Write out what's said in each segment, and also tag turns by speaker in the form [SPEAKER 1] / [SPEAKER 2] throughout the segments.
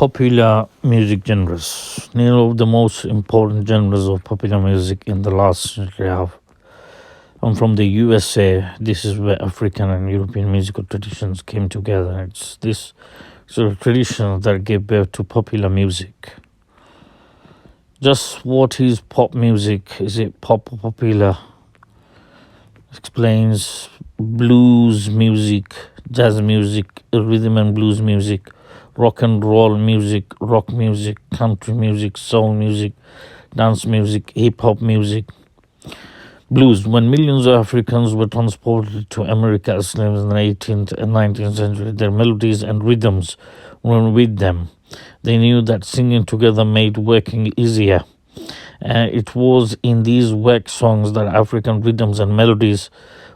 [SPEAKER 1] Popular music genres. Nearly of the most important genres of popular music in the last century have come from the USA. This is where African and European musical traditions came together. It's this sort of tradition that gave birth to popular music. Just what is pop music? Is it pop or popular? Explains blues music, jazz music, rhythm and blues music, rock and roll music, rock music, country music, soul music, dance music, hip hop music, blues. When millions of Africans were transported to America as slaves in the 18th and 19th century, their melodies and rhythms were with them. They knew that singing together made working easier. It was in these work songs that African rhythms and melodies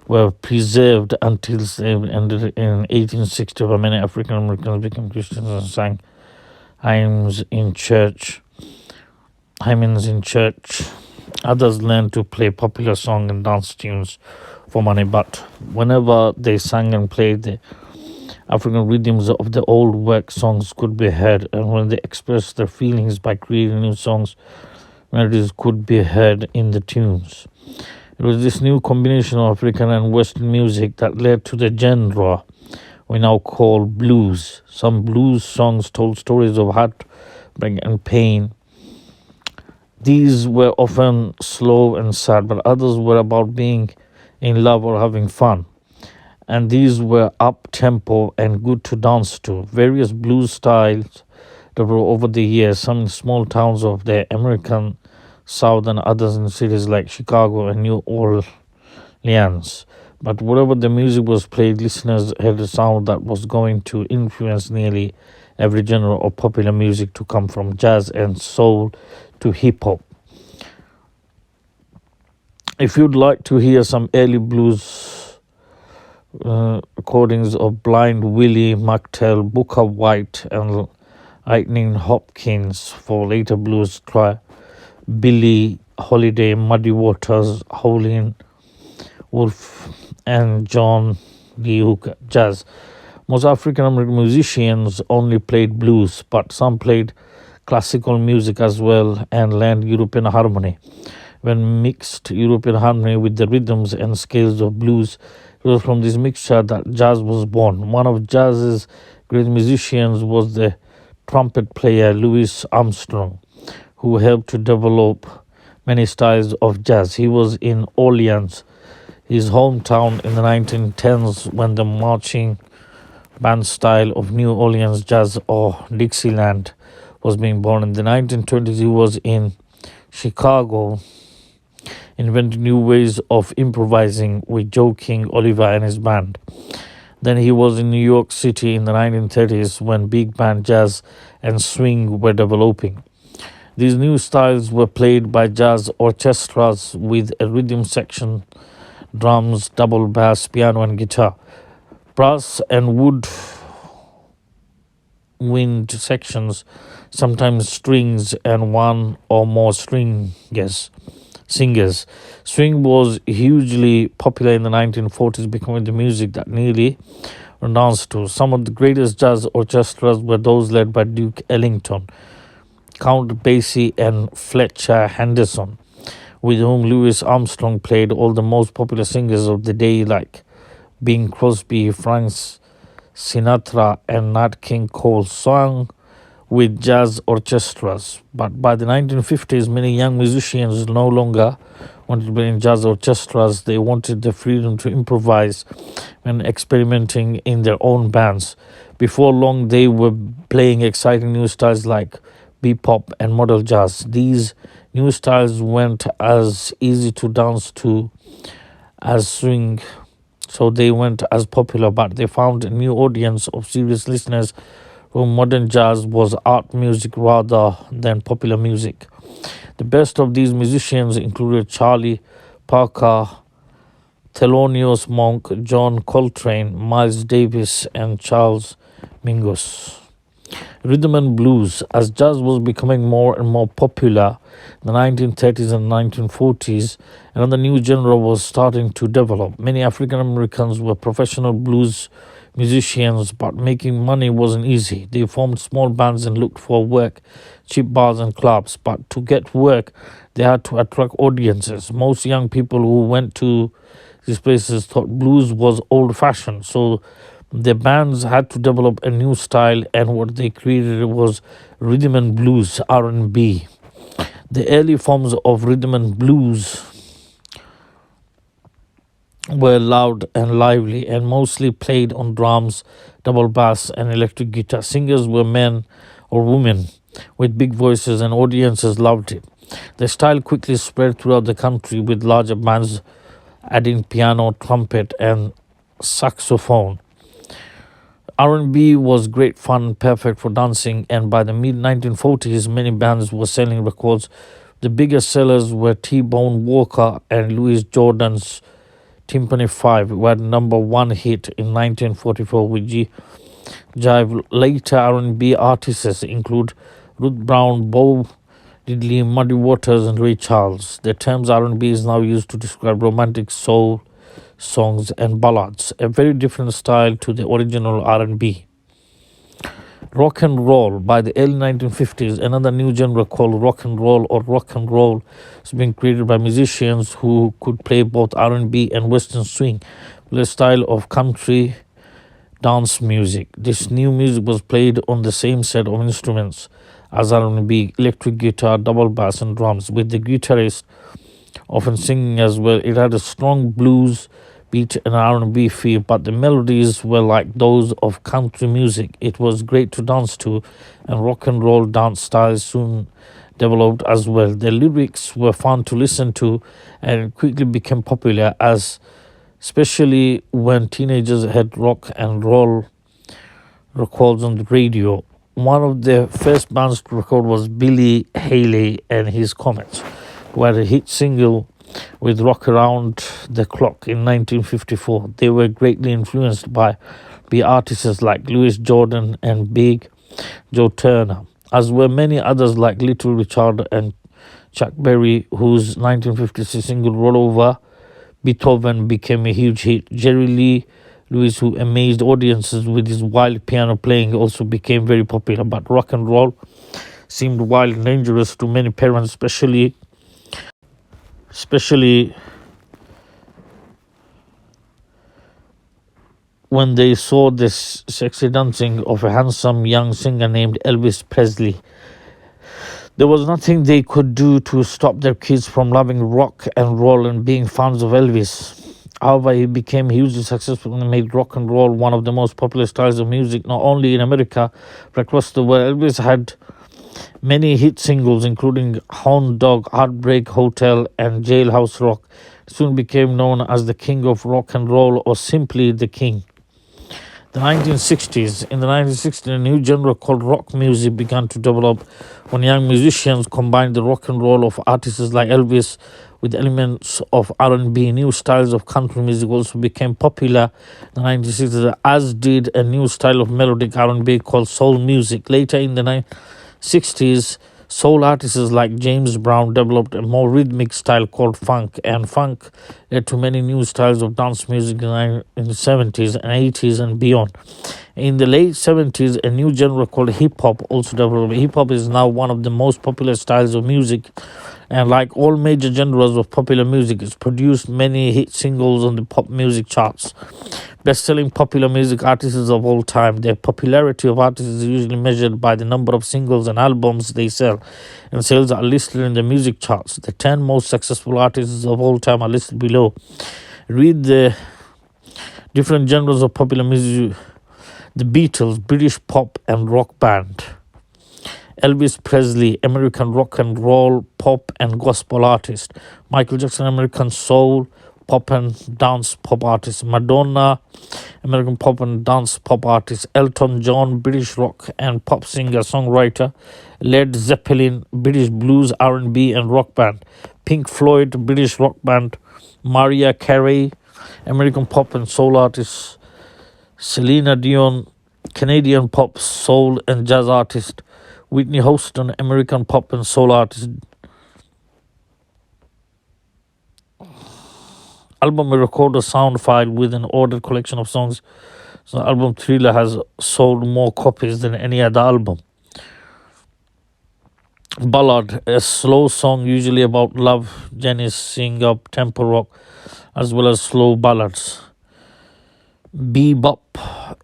[SPEAKER 1] were preserved until they ended in 1860, where many African Americans became Christians and sang hymns in church. Hymns in church. Others learned to play popular song and dance tunes for money, but whenever they sang and played, the African rhythms of the old work songs could be heard, and when they expressed their feelings by creating new songs, melodies could be heard in the tunes. It was this new combination of African and Western music that led to the genre we now call blues. Some blues songs told stories of heartbreak and pain. These were often slow and sad, but others were about being in love or having fun. And these were up-tempo and good to dance to. Various blues styles developed over the years, some in small towns of the American South and others in cities like Chicago and New Orleans. But wherever the music was played, listeners heard a sound that was going to influence nearly every genre of popular music, to come from jazz and soul to hip-hop. If you'd like to hear some early blues recordings of Blind Willie McTell, Booker White and Lightning Hopkins, for later blues, try Billie Holiday, Muddy Waters, Howlin' Wolf, and John Lee Hooker. Jazz. Most African American musicians only played blues, but some played classical music as well and learned European harmony. When mixed European harmony with the rhythms and scales of blues, it was from this mixture that jazz was born. One of jazz's great musicians was the trumpet player Louis Armstrong, who helped to develop many styles of jazz. He was in Orleans, his hometown, in the 1910s when the marching band style of New Orleans jazz, or Dixieland, was being born. In the 1920s, he was in Chicago, inventing new ways of improvising with Joe King Oliver and his band. Then he was in New York City in the 1930s when big band jazz and swing were developing. These new styles were played by jazz orchestras with a rhythm section, drums, double bass, piano and guitar, brass and wind sections, sometimes strings and one or more singers. Swing was hugely popular in the 1940s, becoming the music that nearly danced to. Some of the greatest jazz orchestras were those led by Duke Ellington, Count Basie and Fletcher Henderson, with whom Louis Armstrong played. All the most popular singers of the day like Bing Crosby, Frank Sinatra and Nat King Cole sang with jazz orchestras. But by the 1950s, many young musicians no longer wanted to play in jazz orchestras. They wanted the freedom to improvise and experimenting in their own bands. Before long, they were playing exciting new styles like Bebop and modal jazz. These new styles weren't as easy to dance to as swing, so they weren't as popular, but they found a new audience of serious listeners whom modern jazz was art music rather than popular music. The best of these musicians included Charlie Parker, Thelonious Monk, John Coltrane, Miles Davis, and Charles Mingus. Rhythm and blues. As jazz was becoming more and more popular in the 1930s and 1940s, another new genre was starting to develop. Many African Americans were professional blues musicians, but making money wasn't easy. They formed small bands and looked for work, cheap bars and clubs. But to get work, they had to attract audiences. Most young people who went to these places thought blues was old-fashioned, so the bands had to develop a new style, and what they created was rhythm and blues, R&B. The early forms of rhythm and blues were loud and lively and mostly played on drums, double bass, and electric guitar. Singers were men or women with big voices, and audiences loved it. The style quickly spread throughout the country with larger bands adding piano, trumpet, and saxophone. R&B was great fun, perfect for dancing, and by the mid 1940s, many bands were selling records. The biggest sellers were T-Bone Walker and Louis Jordan's Timpani 5, who had number one hit in 1944 with Jive. Later R&B artists include Ruth Brown, Bo Diddley, Muddy Waters, and Ray Charles. The terms R&B is now used to describe romantic soul songs and ballads, a very different style to the original R&B. Rock and roll. By the early 1950s, another new genre called rock and roll or rock and roll was being created by musicians who could play both R&B and Western swing, with a style of country dance music. This new music was played on the same set of instruments as R&B, electric guitar, double bass, and drums, with the guitarist often singing as well. It had a strong blues beat and R&B feel, but the melodies were like those of country music. It was great to dance to, and rock and roll dance styles soon developed as well. The lyrics were fun to listen to and quickly became popular, as especially when teenagers had rock and roll records on the radio. One of the first bands to record was Billy Haley and his Comets, who had a hit single with Rock Around the Clock in 1954. They were greatly influenced by artists like Louis Jordan and Big Joe Turner, as were many others like Little Richard and Chuck Berry, whose 1956 single Roll Over Beethoven became a huge hit. Jerry Lee Lewis, who amazed audiences with his wild piano playing, also became very popular. But rock and roll seemed wild and dangerous to many parents, especially when they saw this sexy dancing of a handsome young singer named Elvis Presley. There was nothing they could do to stop their kids from loving rock and roll and being fans of Elvis. However, he became hugely successful and made rock and roll one of the most popular styles of music, not only in America, but across the world. Elvis had many hit singles, including Hound Dog, Heartbreak Hotel, and Jailhouse Rock. He soon became known as the king of rock and roll, or simply the king. The 1960s. In the 1960s, a new genre called rock music began to develop when young musicians combined the rock and roll of artists like Elvis with elements of R&B. New styles of country music also became popular in the 1960s, as did a new style of melodic R&B called soul music. Later in the 1960s, soul artists like James Brown developed a more rhythmic style called funk, and funk led to many new styles of dance music in the 70s and 80s and beyond. In the late 70s, a new genre called hip-hop also developed. Hip-hop is now one of the most popular styles of music, and like all major genres of popular music, it's produced many hit singles on the pop music charts. Best-selling popular music artists of all time. Their popularity of artists is usually measured by the number of singles and albums they sell, and sales are listed in the music charts. The 10 most successful artists of all time are listed below. Read the different genres of popular music. The Beatles, British pop and rock band. Elvis Presley, American rock and roll, pop and gospel artist. Michael Jackson, American soul, pop and dance pop artist. Madonna, American pop and dance pop artist. Elton John, British rock and pop singer songwriter. Led Zeppelin, British blues, R&B and rock band. Pink Floyd, British rock band. Mariah Carey, American pop and soul artist. Selena Dion, Canadian pop, soul and jazz artist. Whitney Houston, American pop and soul artist. Album a recorder sound file with an ordered collection of songs So album Thriller has sold more copies than any other album. Ballad, a slow song usually about love. Jenny sing up tempo rock as well as slow ballads. Bebop,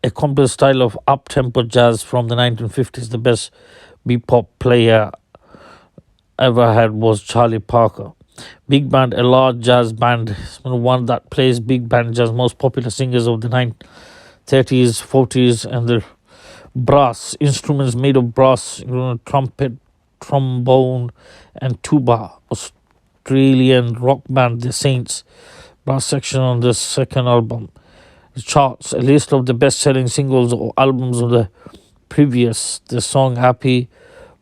[SPEAKER 1] a complex style of up-tempo jazz from the 1950s. The best bebop player ever had was Charlie Parker. Big band, a large jazz band, one that plays big band jazz. Most popular singers of the 1930s, 40s, and the brass instruments made of brass, trumpet, trombone, and tuba. Australian rock band The Saints, brass section on the second album. The charts, a list of the best-selling singles or albums of the previous. The song Happy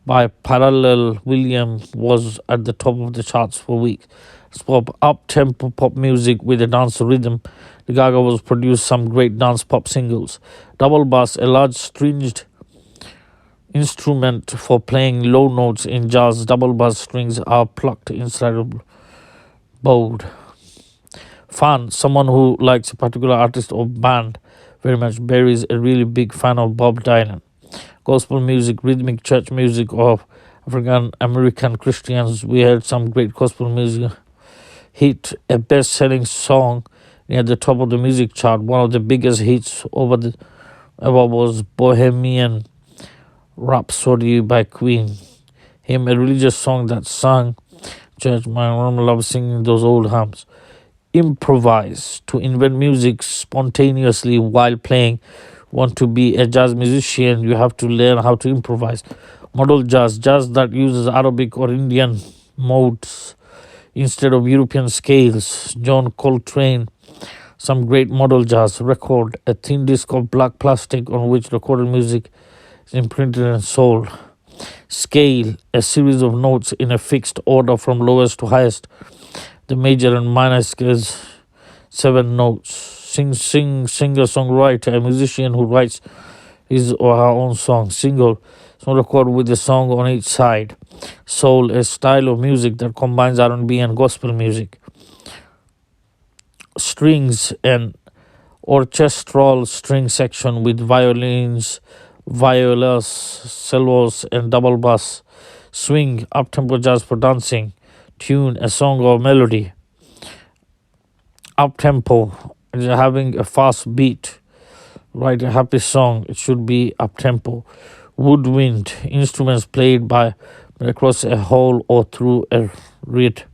[SPEAKER 1] by Parallel Williams was at the top of the charts for weeks. It's pop, up-tempo pop music with a dance rhythm. The Gaga was produced some great dance pop singles. Double bass, a large stringed instrument for playing low notes in jazz. Double bass strings are plucked inside a bowed. Fan, someone who likes a particular artist or band very much. Barry is a really big fan of Bob Dylan. Gospel music, rhythmic church music of African American Christians. We heard some great gospel music. Hit, a best-selling song near the top of the music chart. One of the biggest hits ever was Bohemian Rhapsody by Queen. Him, a religious song that sung church. My mom loves singing those old hymns. Improvise, to invent music spontaneously while playing. Want to be a jazz musician, you have to learn how to improvise. Modal jazz, jazz that uses Arabic or Indian modes instead of European scales. John Coltrane, some great modal jazz. Record, a thin disc of black plastic on which recorded music is imprinted and sold. Scale, a series of notes in a fixed order from lowest to highest. The major and minor scales, 7 notes. Singer-songwriter, a musician who writes his or her own song. Single, so record with a song on each side. Soul, a style of music that combines R&B and gospel music. Strings, an orchestral string section with violins, violas, cellos, and double bass. Swing, up-tempo jazz for dancing. Tune, a song or melody. Up-tempo, having a fast beat. Write a happy song, it should be up-tempo. Woodwind, instruments played by across a hole or through a reed.